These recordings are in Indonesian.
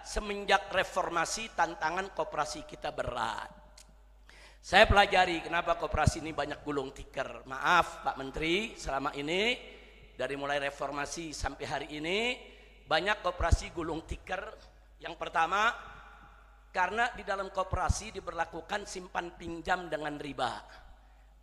semenjak reformasi tantangan koperasi kita berat. Saya pelajari kenapa koperasi ini banyak gulung tikar. Maaf Pak Menteri, selama ini dari mulai reformasi sampai hari ini banyak koperasi gulung tikar. Yang pertama, karena di dalam koperasi diberlakukan simpan pinjam dengan riba.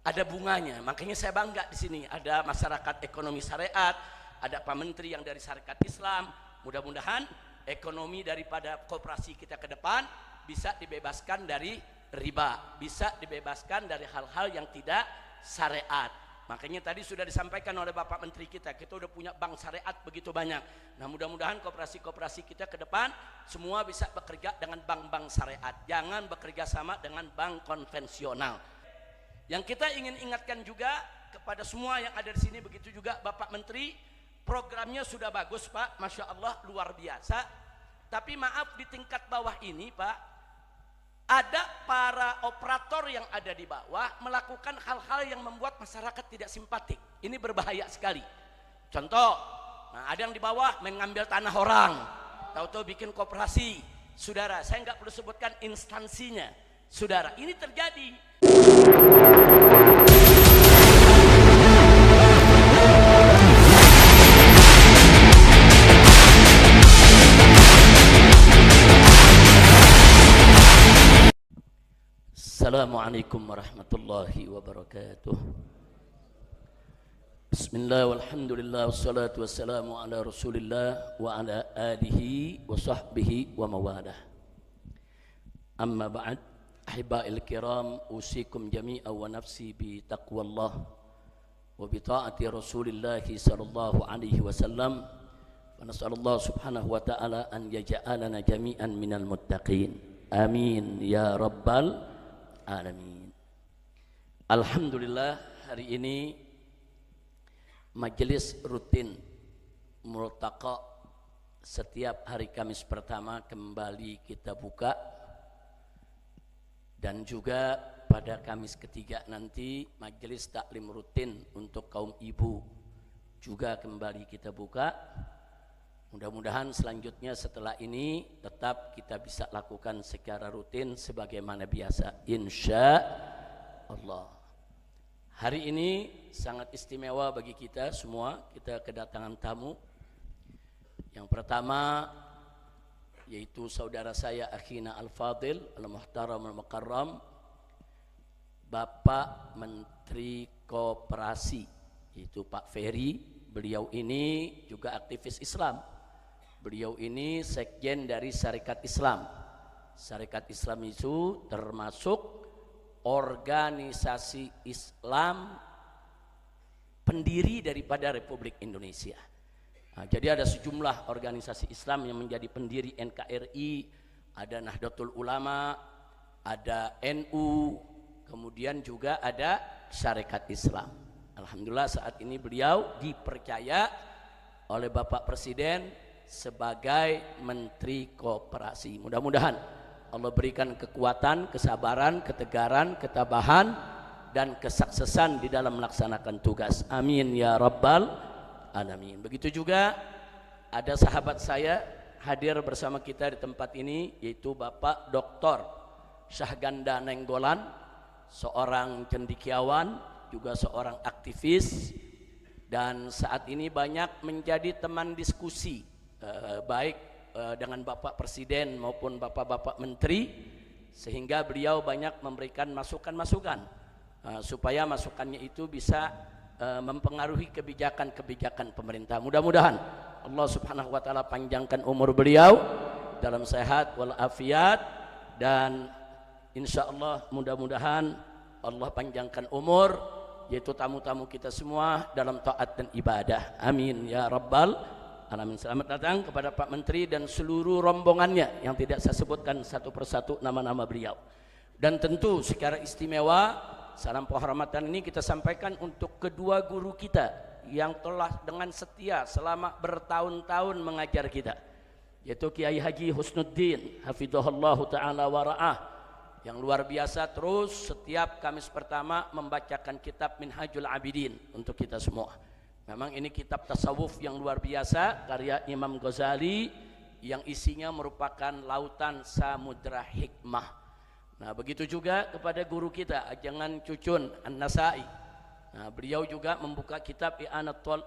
Ada bunganya, makanya saya bangga di sini ada masyarakat ekonomi syariat, ada Pak Menteri yang dari syarikat Islam. Mudah-mudahan ekonomi daripada koperasi kita ke depan bisa dibebaskan dari riba, bisa dibebaskan dari hal-hal yang tidak syariat. Makanya tadi sudah disampaikan oleh Bapak Menteri kita udah punya bank syariat begitu banyak. Nah mudah-mudahan koperasi-koperasi kita ke depan semua bisa bekerja dengan bank-bank syariat, jangan bekerja sama dengan bank konvensional. Yang kita ingin ingatkan juga kepada semua yang ada di sini, begitu juga Bapak Menteri, programnya sudah bagus Pak, Masya Allah luar biasa. Tapi maaf di tingkat bawah ini Pak, ada para operator yang ada di bawah melakukan hal-hal yang membuat masyarakat tidak simpatik. Ini berbahaya sekali. Contoh, nah ada yang di bawah mengambil tanah orang, tahu-tahu bikin koperasi. Saudara, saya nggak perlu sebutkan instansinya. Saudara, ini terjadi. Assalamualaikum warahmatullahi wabarakatuh. Bismillah walhamdulillah wassalatu wassalamu ala rasulillah wa ala alihi wa sahbihi wa mawalah. Amma ba'd, ahiba'il kiram, usikum jami'a wa nafsi bi taqwallah wa bi ta'ati rasulillah sallallahu alaihi wasallam, wa nas'alullah subhanahu wa ta'ala an yaj'alana jami'an minal muttaqin. Amin ya rabbal alamin. Alhamdulillah, hari ini majelis rutin multaqa setiap hari Kamis pertama kembali kita buka, dan juga pada Kamis ketiga nanti majelis taklim rutin untuk kaum ibu juga kembali kita buka. Mudah-mudahan selanjutnya setelah ini tetap kita bisa lakukan secara rutin sebagaimana biasa, insya Allah. Hari ini sangat istimewa bagi kita semua. Kita kedatangan tamu. Yang pertama yaitu saudara saya akhina al-fadil al-muhtaram al-mukarram, Bapak Menteri Koperasi, yaitu Pak Ferry. Beliau ini juga aktivis Islam. Beliau ini sekjen dari Syarikat Islam. Syarikat Islam itu termasuk organisasi Islam pendiri daripada Republik Indonesia. Nah, jadi ada sejumlah organisasi Islam yang menjadi pendiri NKRI, ada Nahdlatul Ulama, ada NU, kemudian juga ada Syarikat Islam. Alhamdulillah saat ini beliau dipercaya oleh Bapak Presiden sebagai Menteri Koperasi. Mudah-mudahan Allah berikan kekuatan, kesabaran, ketegaran, ketabahan, dan kesuksesan di dalam melaksanakan tugas. Amin ya rabbal alamin. Begitu juga ada sahabat saya hadir bersama kita di tempat ini, yaitu Bapak Dr. Syahganda Nenggolan, seorang cendekiawan, juga seorang aktivis, dan saat ini banyak menjadi teman diskusi baik dengan Bapak Presiden maupun Bapak-Bapak Menteri, sehingga beliau banyak memberikan masukan-masukan supaya masukannya itu bisa mempengaruhi kebijakan-kebijakan pemerintah. Mudah-mudahan Allah Subhanahu wa taala panjangkan umur beliau dalam sehat walafiat, dan insya Allah mudah-mudahan Allah panjangkan umur, yaitu tamu-tamu kita semua dalam taat dan ibadah. Amin ya rabbal alamin. Selamat datang kepada Pak Menteri dan seluruh rombongannya yang tidak saya sebutkan satu persatu nama-nama beliau. Dan tentu secara istimewa salam penghormatan ini kita sampaikan untuk kedua guru kita yang telah dengan setia selama bertahun-tahun mengajar kita, yaitu Kiai Haji Husnuddin hafizahullahu taala wa ra'ah, yang luar biasa terus setiap Kamis pertama membacakan kitab Minhajul Abidin untuk kita semua. Memang ini kitab tasawuf yang luar biasa karya Imam Ghazali yang isinya merupakan lautan samudra hikmah. Nah, begitu juga kepada guru kita Jangan Cucun An-Nasai. Nah, beliau juga membuka kitab I'anatul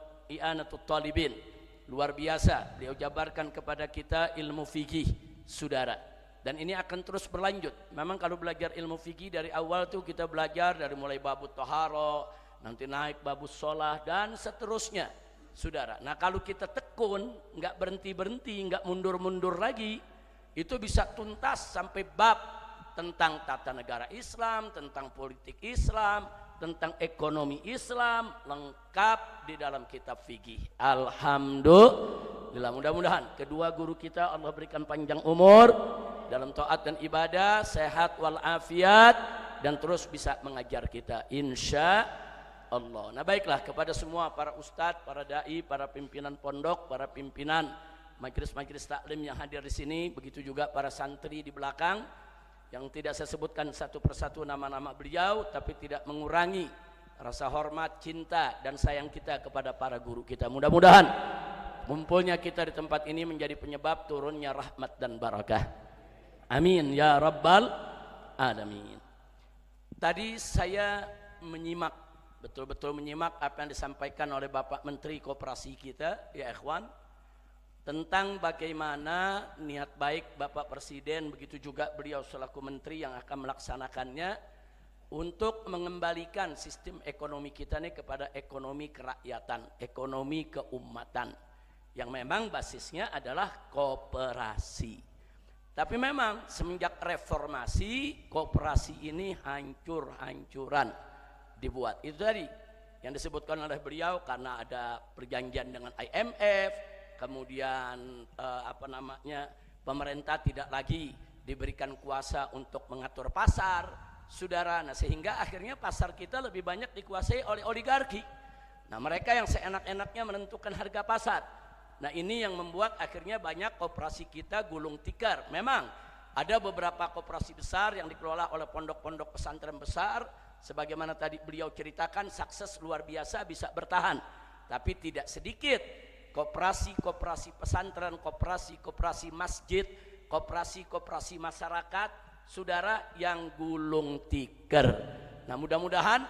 Talibin. Luar biasa, beliau jabarkan kepada kita ilmu fikih, saudara. Dan ini akan terus berlanjut. Memang kalau belajar ilmu fikih dari awal tuh kita belajar dari mulai babut toharo, nanti naik babut sholah dan seterusnya, saudara. Nah, kalau kita tekun, nggak berhenti-berhenti, nggak mundur-mundur lagi, itu bisa tuntas sampai bab tentang tata negara Islam, tentang politik Islam, tentang ekonomi Islam, lengkap di dalam kitab fikih. Alhamdulillah, mudah-mudahan kedua guru kita Allah berikan panjang umur dalam taat dan ibadah, sehat walafiat, dan terus bisa mengajar kita insya Allah. Nah, baiklah, kepada semua para ustadz, para dai, para pimpinan pondok, para pimpinan majelis-majelis taklim yang hadir di sini, begitu juga para santri di belakang yang tidak saya sebutkan satu persatu nama-nama beliau, tapi tidak mengurangi rasa hormat, cinta, dan sayang kita kepada para guru kita. Mudah-mudahan kumpulnya kita di tempat ini menjadi penyebab turunnya rahmat dan barakah. Amin ya rabbal alamin. Tadi saya menyimak, betul-betul menyimak apa yang disampaikan oleh Bapak Menteri Koperasi kita, ya ikhwan, tentang bagaimana niat baik Bapak Presiden, begitu juga beliau selaku menteri yang akan melaksanakannya untuk mengembalikan sistem ekonomi kita ini kepada ekonomi kerakyatan, ekonomi keumatan, yang memang basisnya adalah koperasi. Tapi memang semenjak reformasi, koperasi ini hancur-hancuran dibuat. Itu tadi yang disebutkan oleh beliau, karena ada perjanjian dengan IMF, kemudian pemerintah tidak lagi diberikan kuasa untuk mengatur pasar, saudara. Nah, sehingga akhirnya pasar kita lebih banyak dikuasai oleh oligarki. Nah, mereka yang seenak-enaknya menentukan harga pasar. Nah, ini yang membuat akhirnya banyak koperasi kita gulung tikar. Memang ada beberapa koperasi besar yang dikelola oleh pondok-pondok pesantren besar, sebagaimana tadi beliau ceritakan, sukses luar biasa, bisa bertahan. Tapi tidak sedikit koperasi-koperasi pesantren, koperasi-koperasi masjid, koperasi-koperasi masyarakat, saudara, yang gulung tikar. Nah, mudah-mudahan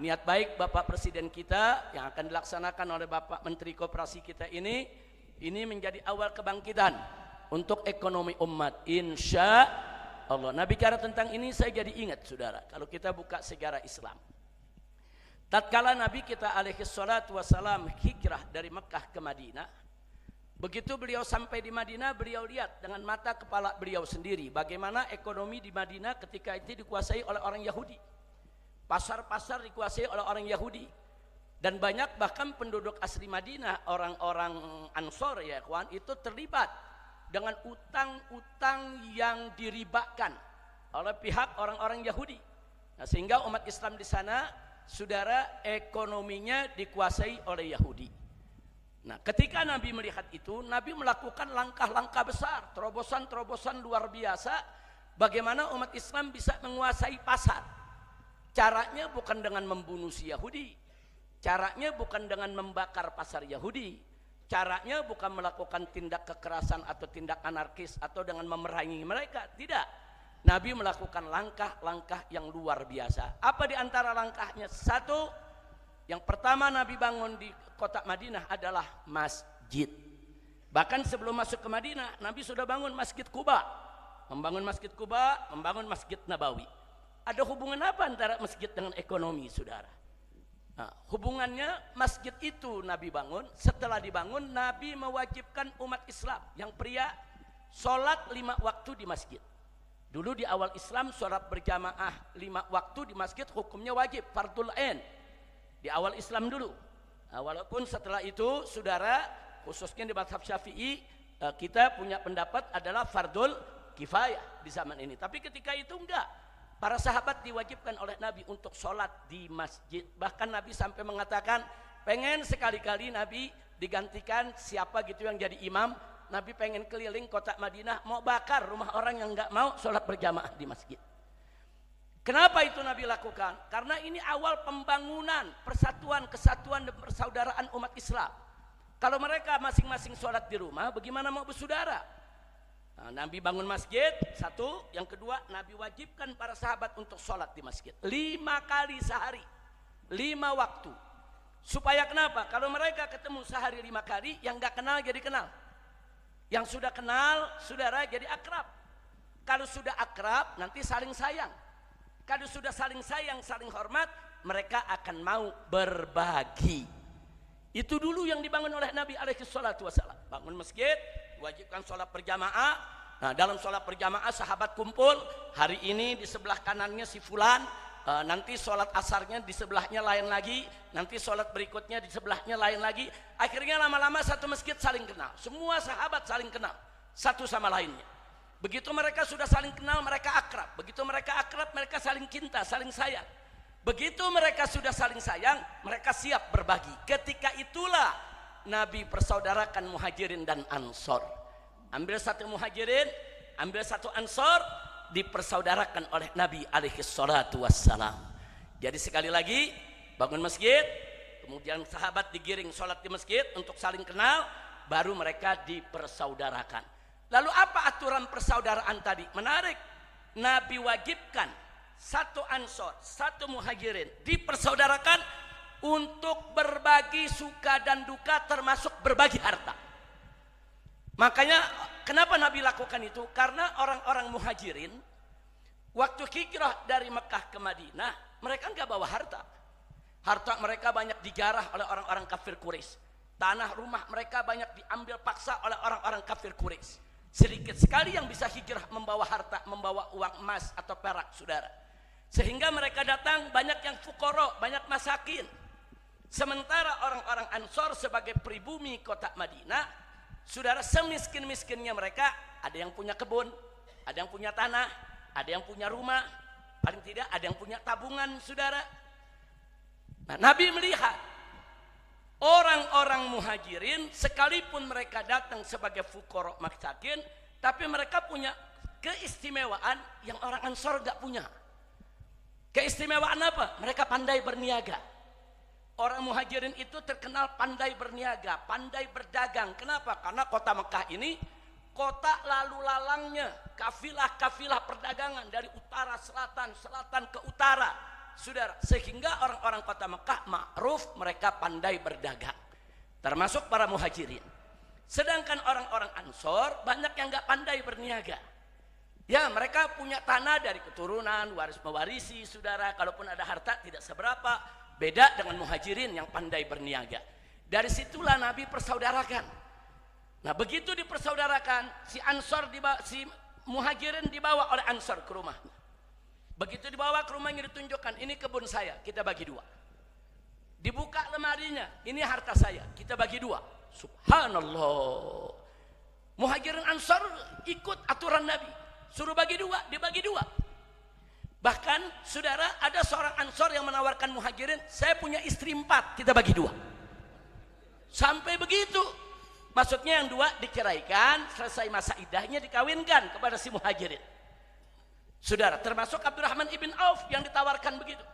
niat baik Bapak Presiden kita yang akan dilaksanakan oleh Bapak Menteri Koperasi kita ini menjadi awal kebangkitan untuk ekonomi umat, insya Allah. Nah, bicara tentang ini saya jadi ingat, saudara, kalau kita buka sejarah Islam, tatkala Nabi kita alaihi salatu wassalam hijrah dari Mekah ke Madinah, begitu beliau sampai di Madinah, beliau lihat dengan mata kepala beliau sendiri bagaimana ekonomi di Madinah ketika itu dikuasai oleh orang Yahudi. Pasar-pasar dikuasai oleh orang Yahudi. Dan banyak bahkan penduduk asli Madinah, orang-orang Ansor, ya kawan, itu terlibat dengan utang-utang yang diribakan oleh pihak orang-orang Yahudi. Nah, sehingga umat Islam di sana, saudara, ekonominya dikuasai oleh Yahudi. Nah, ketika Nabi melihat itu, Nabi melakukan langkah-langkah besar, terobosan-terobosan luar biasa, bagaimana umat Islam bisa menguasai pasar. Caranya bukan dengan membunuh si Yahudi, caranya bukan dengan membakar pasar Yahudi, caranya bukan melakukan tindak kekerasan atau tindak anarkis atau dengan memerangi mereka, tidak. Nabi melakukan langkah-langkah yang luar biasa. Apa di antara langkahnya? Satu, yang pertama Nabi bangun di kota Madinah adalah masjid. Bahkan sebelum masuk ke Madinah, Nabi sudah bangun Masjid Quba, membangun Masjid Quba, membangun Masjid Nabawi. Ada hubungan apa antara masjid dengan ekonomi, saudara? Nah, hubungannya, masjid itu Nabi bangun. Setelah dibangun, Nabi mewajibkan umat Islam yang pria sholat 5 waktu di masjid. Dulu di awal Islam sholat berjamaah 5 waktu di masjid hukumnya wajib, fardul ain di awal Islam dulu. Nah, walaupun setelah itu, saudara, khususnya di mazhab Syafi'i, kita punya pendapat adalah fardul kifayah di zaman ini. Tapi ketika itu enggak. Para sahabat diwajibkan oleh Nabi untuk sholat di masjid. Bahkan Nabi sampai mengatakan, pengen sekali-kali Nabi digantikan siapa gitu yang jadi imam. Nabi pengen keliling kota Madinah, mau bakar rumah orang yang nggak mau sholat berjamaah di masjid. Kenapa itu Nabi lakukan? Karena ini awal pembangunan persatuan, kesatuan dan persaudaraan umat Islam. Kalau mereka masing-masing sholat di rumah, bagaimana mau bersaudara? Nah, Nabi bangun masjid, satu. Yang kedua, Nabi wajibkan para sahabat untuk sholat di masjid 5 kali sehari, 5 waktu. Supaya kenapa? Kalau mereka ketemu sehari 5 kali, yang gak kenal jadi kenal, yang sudah kenal, saudara, jadi akrab. Kalau sudah akrab, nanti saling sayang. Kalau sudah saling sayang, saling hormat, mereka akan mau berbagi. Itu dulu yang dibangun oleh Nabi alaihi salatu wassalam. Bangun masjid, wajibkan sholat berjamaah. Nah, dalam sholat berjamaah sahabat kumpul. Hari ini di sebelah kanannya si fulan, nanti sholat asarnya di sebelahnya lain lagi, nanti sholat berikutnya di sebelahnya lain lagi. Akhirnya lama-lama satu masjid saling kenal. Semua sahabat saling kenal satu sama lainnya. Begitu mereka sudah saling kenal, mereka akrab. Begitu mereka akrab, mereka saling cinta, saling sayang. Begitu mereka sudah saling sayang, mereka siap berbagi. Ketika itulah Nabi persaudarakan muhajirin dan ansor. Ambil satu muhajirin, ambil satu ansor, dipersaudarakan oleh Nabi alaihi salatu wassalam. Jadi sekali lagi, bangun masjid, kemudian sahabat digiring sholat di masjid untuk saling kenal, baru mereka dipersaudarakan. Lalu apa aturan persaudaraan tadi? Menarik. Nabi wajibkan satu ansor, satu muhajirin dipersaudarakan untuk berbagi suka dan duka, termasuk berbagi harta. Makanya kenapa Nabi lakukan itu? Karena orang-orang muhajirin waktu hijrah dari Mekah ke Madinah, mereka nggak bawa harta. Harta mereka banyak dijarah oleh orang-orang kafir Quraisy. Tanah rumah mereka banyak diambil paksa oleh orang-orang kafir Quraisy. Sedikit sekali yang bisa hijrah membawa harta, membawa uang emas atau perak, saudara. Sehingga mereka datang banyak yang fukoro, banyak masakin. Sementara orang-orang Ansor sebagai pribumi kota Madinah, saudara, semiskin-miskinnya mereka, ada yang punya kebun, ada yang punya tanah, ada yang punya rumah, paling tidak ada yang punya tabungan, saudara. Nah, Nabi melihat orang-orang muhajirin, sekalipun mereka datang sebagai fukoro masakin, tapi mereka punya keistimewaan yang orang Ansor gak punya. Keistimewaan apa? Mereka pandai berniaga. Orang muhajirin itu terkenal pandai berniaga, pandai berdagang. Kenapa? Karena kota Mekah ini kota lalu lalangnya kafilah-kafilah perdagangan dari utara selatan, selatan ke utara, saudara. Sehingga orang-orang kota Mekah ma'ruf mereka pandai berdagang, termasuk para muhajirin. Sedangkan orang-orang Ansor banyak yang gak pandai berniaga. Ya, mereka punya tanah dari keturunan, waris mewarisi, saudara. Kalaupun ada harta tidak seberapa. Beda dengan muhajirin yang pandai berniaga. Dari situlah Nabi persaudarakan. Nah, begitu dipersaudarakan, si muhajirin dibawa oleh Ansor ke rumah. Begitu dibawa ke rumahnya, ditunjukkan, ini kebun saya, kita bagi 2. Dibuka lemarinya, ini harta saya, kita bagi 2. Subhanallah. Muhajirin Ansor ikut aturan Nabi. Suruh bagi 2, dibagi 2. Bahkan saudara, ada seorang Ansor yang menawarkan muhajirin, saya punya istri 4, kita bagi 2. Sampai begitu. Maksudnya yang 2 diceraikan, selesai masa iddahnya dikawinkan kepada si muhajirin. Saudara, termasuk Abdurrahman ibn Auf yang ditawarkan begitu.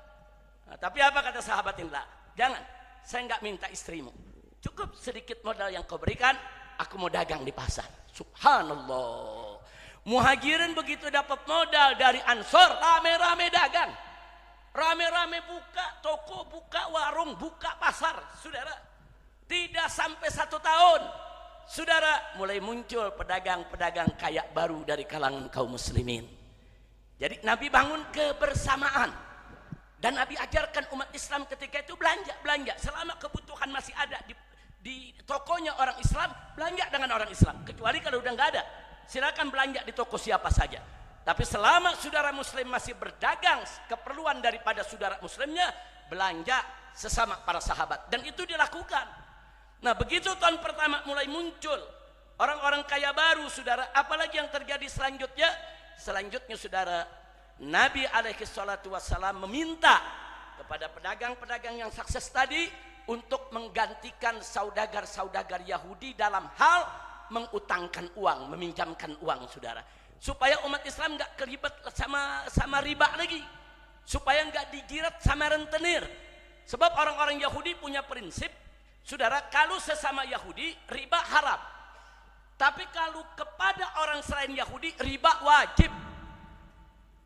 Nah, tapi apa kata sahabat Indra? Jangan, saya nggak minta istrimu. Cukup sedikit modal yang kau berikan, aku mau dagang di pasar. Subhanallah. Muhajirin begitu dapat modal dari Ansor, rame-rame dagang, rame-rame buka toko, buka warung, buka pasar, saudara. Tidak sampai 1 tahun, saudara, mulai muncul pedagang-pedagang kaya baru dari kalangan kaum muslimin. Jadi Nabi bangun kebersamaan, dan Nabi ajarkan umat Islam ketika itu belanja selama kebutuhan masih ada di tokonya orang Islam, belanja dengan orang Islam. Kecuali kalau udah nggak ada, silakan belanja di toko siapa saja. Tapi selama saudara muslim masih berdagang, keperluan daripada saudara muslimnya, belanja sesama para sahabat. Dan itu dilakukan. Nah, begitu tahun pertama mulai muncul orang-orang kaya baru, saudara. Apalagi yang terjadi selanjutnya? Selanjutnya, saudara, Nabi alaihi salatu wassalam meminta kepada pedagang-pedagang yang sukses tadi untuk menggantikan saudagar-saudagar Yahudi dalam hal mengutangkan uang, meminjamkan uang, saudara, supaya umat Islam nggak kelibet sama riba lagi, supaya nggak dijirat sama rentenir. Sebab orang-orang Yahudi punya prinsip, saudara, kalau sesama Yahudi riba haram. Tapi kalau kepada orang selain Yahudi, riba wajib.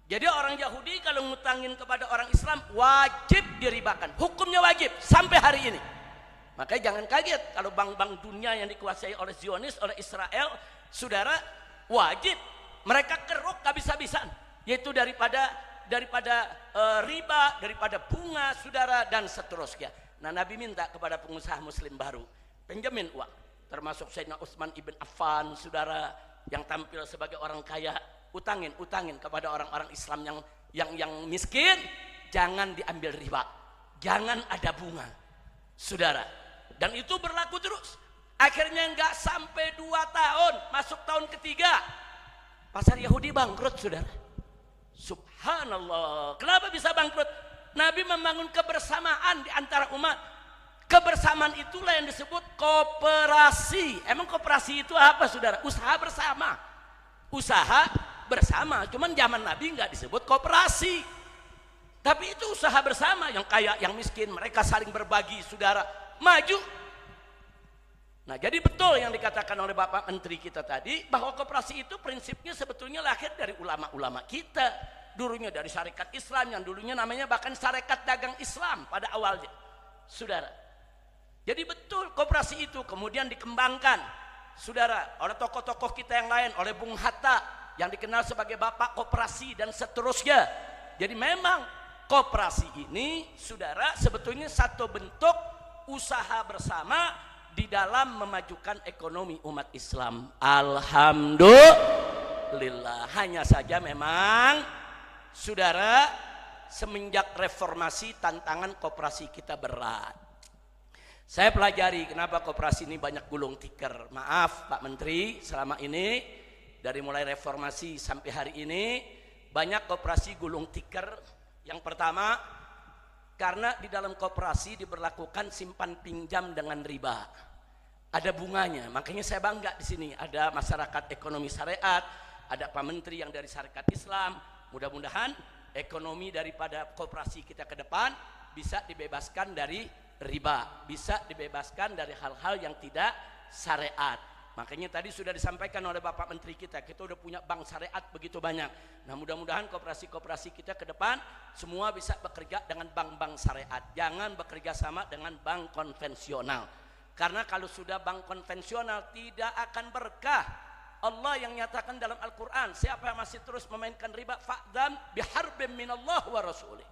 Jadi orang Yahudi kalau ngutangin kepada orang Islam wajib diribakan. Hukumnya wajib sampai hari ini. Makanya jangan kaget kalau bank-bank dunia yang dikuasai oleh Zionis, oleh Israel, saudara, wajib. Mereka keruk habis-habisan. Yaitu daripada riba, daripada bunga, saudara, dan seterusnya. Nah, Nabi minta kepada pengusaha muslim baru, pinjamin uang. Termasuk Sayyidina Utsman ibn Affan, saudara, yang tampil sebagai orang kaya, utangin kepada orang-orang Islam yang miskin, jangan diambil riba, jangan ada bunga, saudara. Dan itu berlaku terus. Akhirnya nggak sampai 2 tahun, masuk tahun ketiga, pasar Yahudi bangkrut, saudara. Subhanallah. Kenapa bisa bangkrut? Nabi membangun kebersamaan di antara umat. Kebersamaan itulah yang disebut koperasi. Emang koperasi itu apa, saudara? Usaha bersama. Usaha bersama. Cuman zaman Nabi nggak disebut koperasi. Tapi itu usaha bersama. Yang kaya, yang miskin, mereka saling berbagi, saudara. Maju. Nah, jadi betul yang dikatakan oleh Bapak Menteri kita tadi, bahwa koperasi itu prinsipnya sebetulnya lahir dari ulama-ulama kita. Dulunya dari Syarikat Islam, yang dulunya namanya bahkan Syarikat Dagang Islam pada awalnya, saudara. Jadi betul koperasi itu kemudian dikembangkan, saudara, oleh tokoh-tokoh kita yang lain, oleh Bung Hatta yang dikenal sebagai Bapak Koperasi dan seterusnya. Jadi memang koperasi ini, saudara, sebetulnya satu bentuk usaha bersama di dalam memajukan ekonomi umat Islam. Alhamdulillah. Hanya saja memang, saudara, semenjak reformasi tantangan koperasi kita berat. Saya pelajari kenapa koperasi ini banyak gulung tikar. Maaf Pak Menteri, selama ini dari mulai reformasi sampai hari ini banyak koperasi gulung tikar. Yang pertama, karena di dalam koperasi diberlakukan simpan pinjam dengan riba. Ada bunganya. Makanya saya bangga di sini ada masyarakat ekonomi syariat, ada Pak Menteri yang dari Syarikat Islam. Mudah-mudahan ekonomi daripada koperasi kita ke depan bisa dibebaskan dari riba, bisa dibebaskan dari hal-hal yang tidak syariat. Makanya tadi sudah disampaikan oleh Bapak Menteri kita udah punya bank syariat begitu banyak. Nah, mudah-mudahan koperasi-koperasi kita ke depan semua bisa bekerja dengan bank-bank syariat. Jangan bekerja sama dengan bank konvensional. Karena kalau sudah bank konvensional tidak akan berkah. Allah yang nyatakan dalam Al-Quran, siapa yang masih terus memainkan riba, fa'dam biharbim minallah wa rasulih.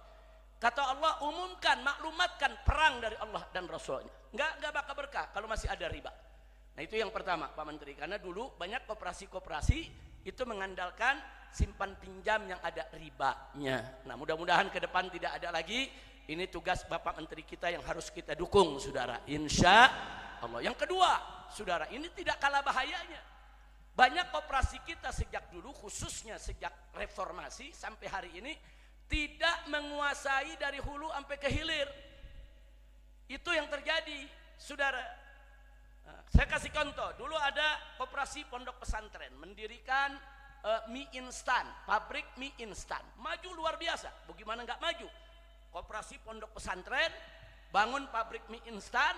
Kata Allah, umumkan, maklumatkan perang dari Allah dan Rasulnya. Enggak bakal berkah kalau masih ada riba. Nah, itu yang pertama Pak Menteri. Karena dulu banyak koperasi-koperasi itu mengandalkan simpan pinjam yang ada ribanya. Nah, mudah-mudahan ke depan tidak ada lagi. Ini tugas Bapak Menteri kita yang harus kita dukung, saudara. Insya Allah. Yang kedua, saudara, ini tidak kalah bahayanya. Banyak koperasi kita sejak dulu, khususnya sejak reformasi sampai hari ini, tidak menguasai dari hulu sampai ke hilir. Itu yang terjadi, saudara. Nah, saya kasih contoh. Dulu ada koperasi pondok pesantren mendirikan mie instan, pabrik mie instan. Maju luar biasa. Bagaimana nggak maju? Koperasi pondok pesantren bangun pabrik mie instan,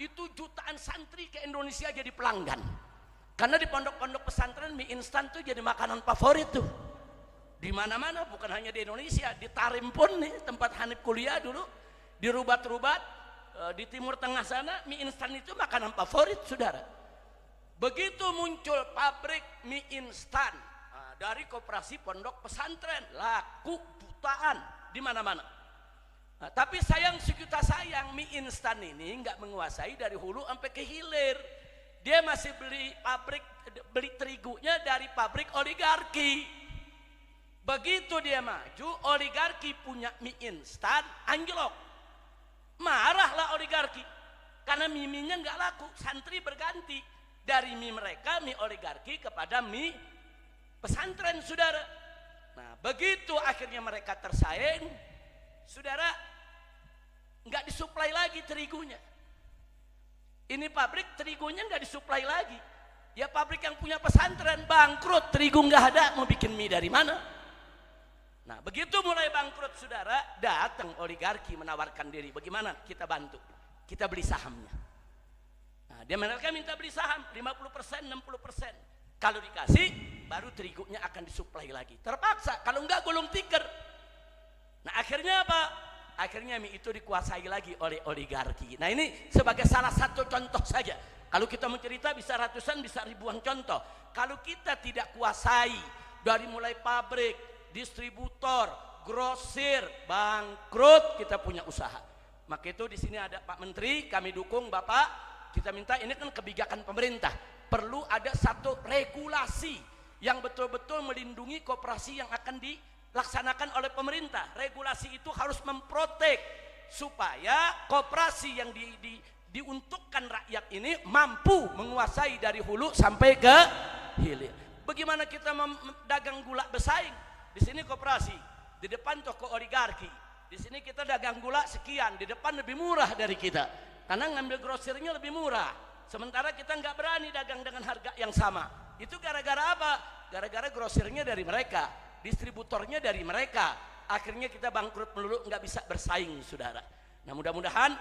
itu jutaan santri ke Indonesia jadi pelanggan. Karena di pondok-pondok pesantren mie instan tuh jadi makanan favorit tuh. Di mana-mana, bukan hanya di Indonesia, di Tarim pun nih tempat Hanif kuliah dulu, di Rubat-Rubat, di Timur Tengah sana mie instan itu makanan favorit, saudara. Begitu muncul pabrik mie instan dari koperasi pondok pesantren, laku jutaan di mana-mana. Nah, tapi sayang sejuta sayang, mie instan ini nggak menguasai dari hulu sampai ke hilir. Dia masih beli terigunya dari pabrik oligarki. Begitu dia maju, oligarki punya mie instan, anjlok. Marahlah oligarki karena mie-nya nggak laku. Santri berganti dari mie mereka, mie oligarki, kepada mie pesantren, saudara. Nah, begitu akhirnya mereka tersaing, saudara, nggak disuplai lagi terigunya. Ini pabrik terigunya nggak disuplai lagi. Ya pabrik yang punya pesantren bangkrut, terigu nggak ada, mau bikin mie dari mana? Nah, begitu mulai bangkrut, saudara, datang oligarki menawarkan diri. Bagaimana kita bantu? Kita beli sahamnya. Nah, Dia mereka minta beli saham 50%, 60%. Kalau dikasih, baru terigunya akan disuplai lagi. Terpaksa, kalau enggak gulung tikar. Nah akhirnya apa? Akhirnya mie itu dikuasai lagi oleh oligarki. Nah ini sebagai salah satu contoh saja. Kalau kita mau cerita bisa ratusan, bisa ribuan contoh. Kalau kita tidak kuasai dari mulai pabrik, distributor, grosir, bangkrut, kita punya usaha. Maka itu di sini ada Pak Menteri, kami dukung Bapak. Kita minta, ini kan kebijakan pemerintah. Perlu ada satu regulasi yang betul-betul melindungi koperasi yang akan dilaksanakan oleh pemerintah. Regulasi itu harus memprotek supaya koperasi yang diuntukkan rakyat ini mampu menguasai dari hulu sampai ke hilir. Bagaimana kita dagang gula bersaing? Di sini koperasi, di depan toko oligarki. Di sini kita dagang gula sekian, di depan lebih murah dari kita. Karena ngambil grosirnya lebih murah. Sementara kita nggak berani dagang dengan harga yang sama. Itu gara-gara apa? Gara-gara grosirnya dari mereka, distributornya dari mereka. Akhirnya kita bangkrut melulu, nggak bisa bersaing, saudara. Nah mudah-mudahan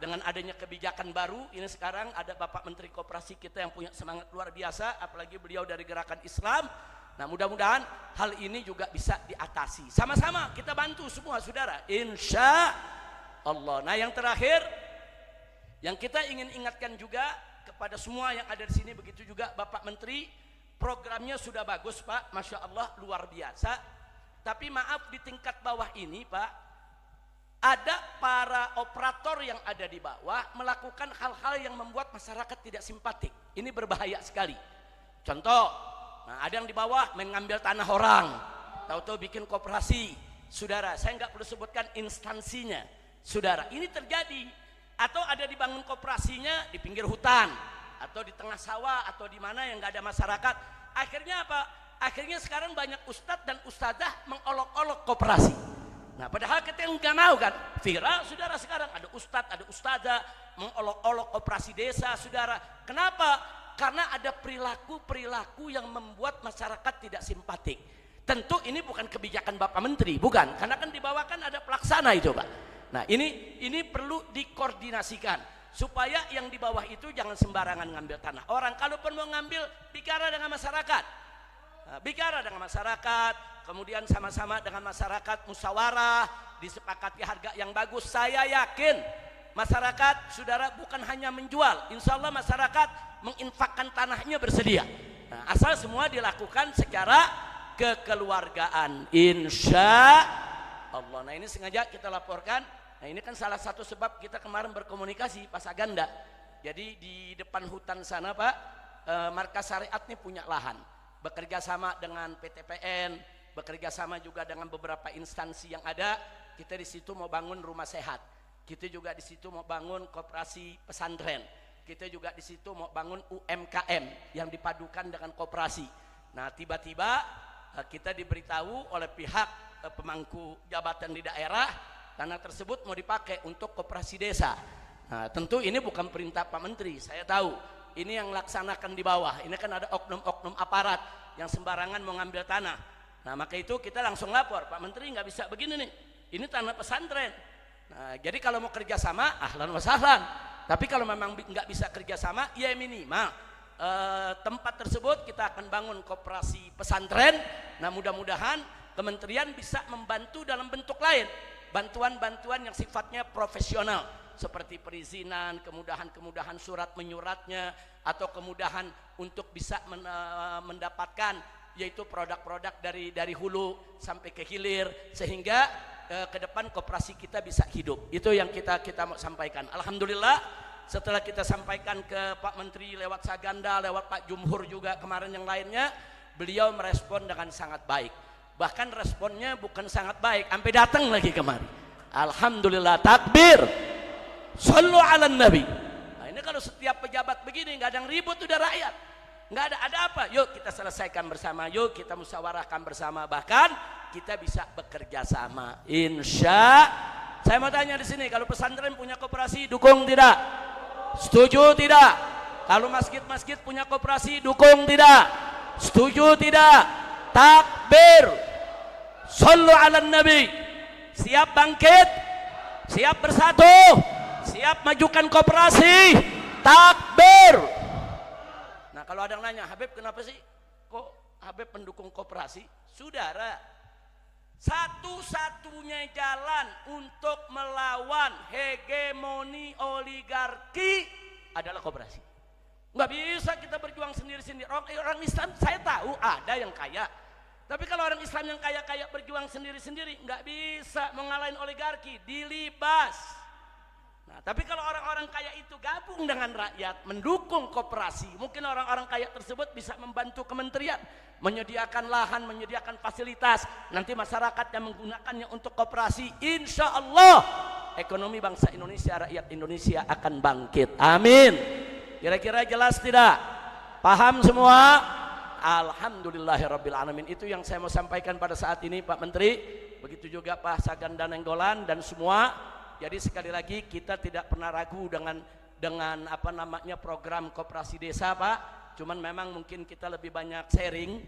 dengan adanya kebijakan baru ini sekarang ada Bapak Menteri Koperasi kita yang punya semangat luar biasa, apalagi beliau dari gerakan Islam. Nah mudah-mudahan hal ini juga bisa diatasi. Sama-sama kita bantu semua saudara, insya Allah. Nah yang terakhir yang kita ingin ingatkan juga kepada semua yang ada di sini, begitu juga Bapak Menteri, programnya sudah bagus Pak, Masya Allah luar biasa. Tapi maaf di tingkat bawah ini Pak, ada para operator yang ada di bawah melakukan hal-hal yang membuat masyarakat tidak simpatik. Ini berbahaya sekali. Contoh, nah ada yang di bawah mengambil tanah orang, tahu-tahu bikin koperasi. Saudara, saya nggak perlu sebutkan instansinya. Saudara, ini terjadi. Atau ada dibangun koperasinya di pinggir hutan, atau di tengah sawah, atau di mana yang nggak ada masyarakat. Akhirnya apa? Akhirnya sekarang banyak ustadz dan ustadzah mengolok-olok koperasi. Nah padahal kita yang nggak mau kan, viral saudara sekarang ada ustadz, ada ustadzah mengolok-olok koperasi desa saudara. Kenapa? Karena ada perilaku-perilaku yang membuat masyarakat tidak simpatik. Tentu ini bukan kebijakan Bapak Menteri, bukan, karena kan di bawah kan ada pelaksana itu Pak. Nah ini perlu dikoordinasikan supaya yang di bawah itu jangan sembarangan ngambil tanah orang. Kalaupun mau ngambil, bicara dengan masyarakat. Nah, bicara dengan masyarakat, kemudian sama-sama dengan masyarakat musyawarah, disepakati harga yang bagus. Saya yakin masyarakat, saudara, bukan hanya menjual. Insya Allah masyarakat menginfakkan tanahnya bersedia. Nah, asal semua dilakukan secara kekeluargaan. Insya Allah. Nah ini sengaja kita laporkan. Nah ini kan salah satu sebab kita kemarin berkomunikasi pas Aganda. Jadi di depan hutan sana Pak, Markas Syariat ini punya lahan. Bekerja sama dengan PTPN, bekerja sama juga dengan beberapa instansi yang ada. Kita di situ mau bangun rumah sehat. Kita juga di situ mau bangun koperasi pesantren. Kita juga di situ mau bangun UMKM yang dipadukan dengan koperasi. Nah tiba-tiba kita diberitahu oleh pihak pemangku jabatan di daerah, tanah tersebut mau dipakai untuk koperasi desa. Nah, tentu ini bukan perintah Pak Menteri, saya tahu. Ini yang laksanakan di bawah. Ini kan ada oknum-oknum aparat yang sembarangan mau ngambil tanah. Nah, maka itu kita langsung lapor, Pak Menteri nggak bisa begini nih. Ini tanah pesantren. Nah, jadi kalau mau kerjasama, ahlan wa sahlan. Tapi kalau memang nggak bisa kerjasama, ya minimal tempat tersebut kita akan bangun koperasi pesantren. Nah, mudah-mudahan kementerian bisa membantu dalam bentuk lain, bantuan-bantuan yang sifatnya profesional seperti perizinan, kemudahan-kemudahan surat menyuratnya, atau kemudahan untuk bisa mendapatkan yaitu produk-produk dari hulu sampai ke hilir, sehingga ke depan koperasi kita bisa hidup. Itu yang kita mau sampaikan. Alhamdulillah setelah kita sampaikan ke Pak Menteri lewat Saganda, lewat Pak Jumhur juga kemarin yang lainnya, beliau merespon dengan sangat baik. Bahkan responnya bukan sangat baik, sampai datang lagi kemari. Alhamdulillah, takbir, sallu ala nabi. Nah, ini kalau setiap pejabat begini nggak ada yang ribut, udah rakyat nggak ada apa, yuk kita selesaikan bersama, yuk kita musyawarahkan bersama, bahkan kita bisa bekerja sama. Insya. Saya mau tanya di sini, kalau pesantren punya koperasi dukung tidak? Setuju tidak? Kalau masjid-masjid punya koperasi dukung tidak? Setuju tidak? Takbir, sallu ala nabi. Siap bangkit, siap bersatu, siap majukan koperasi. Takbir. Nah kalau ada yang nanya, Habib kenapa sih kok Habib pendukung koperasi? Saudara, satu-satunya jalan untuk melawan hegemoni oligarki adalah koperasi. Nggak bisa kita berjuang sendiri-sendiri. Orang Islam saya tahu ada yang kaya, tapi kalau orang Islam yang kaya-kaya berjuang sendiri-sendiri nggak bisa mengalahin oligarki, dilibas. Nah, tapi kalau orang-orang kaya itu gabung dengan rakyat, mendukung koperasi, mungkin orang-orang kaya tersebut bisa membantu kementerian, menyediakan lahan, menyediakan fasilitas. Nanti masyarakat yang menggunakannya untuk koperasi, insya Allah ekonomi bangsa Indonesia, rakyat Indonesia akan bangkit. Amin. Kira-kira jelas tidak? Paham semua? Alhamdulillahirrabbilalamin. Itu yang saya mau sampaikan pada saat ini Pak Menteri. Begitu juga Pak Saganda Nainggolan dan semua. Jadi sekali lagi kita tidak pernah ragu dengan apa namanya program koperasi desa Pak. Cuman memang mungkin kita lebih banyak sharing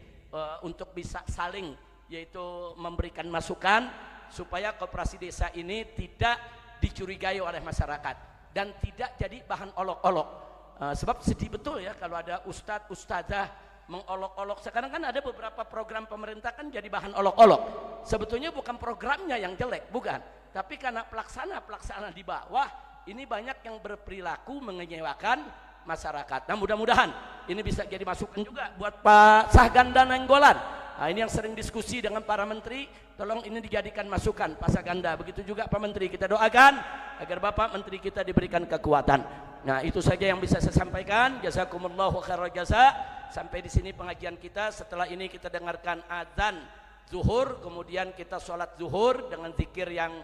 untuk bisa saling yaitu memberikan masukan supaya koperasi desa ini tidak dicurigai oleh masyarakat dan tidak jadi bahan olok-olok. Sebab sedih betul ya kalau ada ustadz ustadzah mengolok-olok. Sekarang kan ada beberapa program pemerintah kan jadi bahan olok-olok. Sebetulnya bukan programnya yang jelek, bukan, tapi karena pelaksana di bawah ini banyak yang berperilaku mengecewakan masyarakat. Nah mudah-mudahan ini bisa jadi masukan juga buat Pak Saganda Nainggolan. Nah ini yang sering diskusi dengan para menteri, tolong ini dijadikan masukan Pak Saganda. Begitu juga Pak Menteri, kita doakan agar Bapak Menteri kita diberikan kekuatan. Nah itu saja yang bisa saya sampaikan. Jazakumullahu khairal jasa. Sampai di sini pengajian kita. Setelah ini kita dengarkan azan zuhur, kemudian kita sholat zuhur dengan zikir yang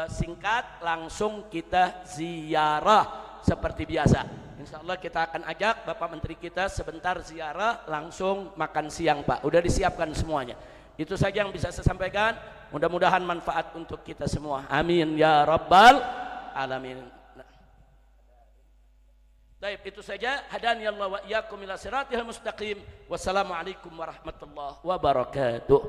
singkat, langsung kita ziarah seperti biasa. Insya Allah kita akan ajak Bapak Menteri kita sebentar ziarah, langsung makan siang Pak. Udah disiapkan semuanya. Itu saja yang bisa saya sampaikan. Mudah-mudahan manfaat untuk kita semua. Amin ya rabbal alamin. Baik, itu saja. Hadaniyallahu wa iyyakum ila siratil mustaqim. Wassalamualaikum warahmatullahi wabarakatuh.